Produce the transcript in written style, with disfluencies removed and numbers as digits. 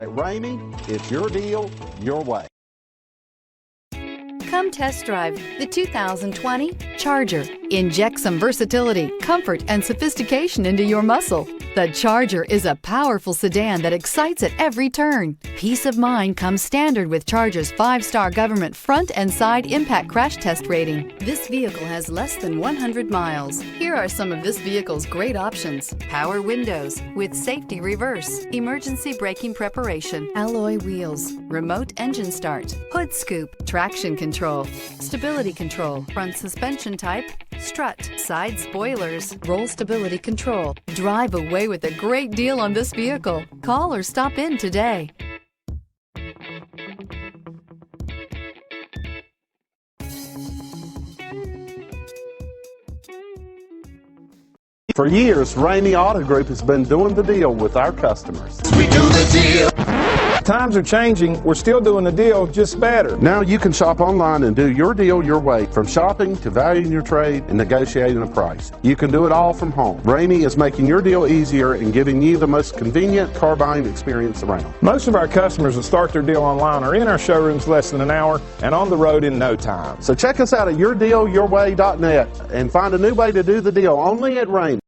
At Ramey, it's your deal, your way. Come test drive the 2020 Charger. Inject some versatility, comfort, and sophistication into your muscle. The Charger is a powerful sedan that excites at every turn. Peace of mind comes standard with Charger's 5-star government front and side impact crash test rating. This vehicle has less than 100 miles. Here are some of this vehicle's great options: power windows with safety reverse, emergency braking preparation, alloy wheels, remote engine start, hood scoop, traction control, stability control, front suspension type, strut, side spoilers, roll stability control. Drive away with a great deal on this vehicle. Call or stop in today. For years, Ramey Auto Group has been doing the deal with our customers. We do the deal. Times are changing. We're still doing the deal, just better. Now you can shop online and do your deal your way, from shopping to valuing your trade and negotiating a price. You can do it all from home. Ramey is making your deal easier and giving you the most convenient car buying experience around. Most of our customers that start their deal online are in our showrooms less than an hour and on the road in no time. So check us out at yourdealyourway.net and find a new way to do the deal only at Ramey.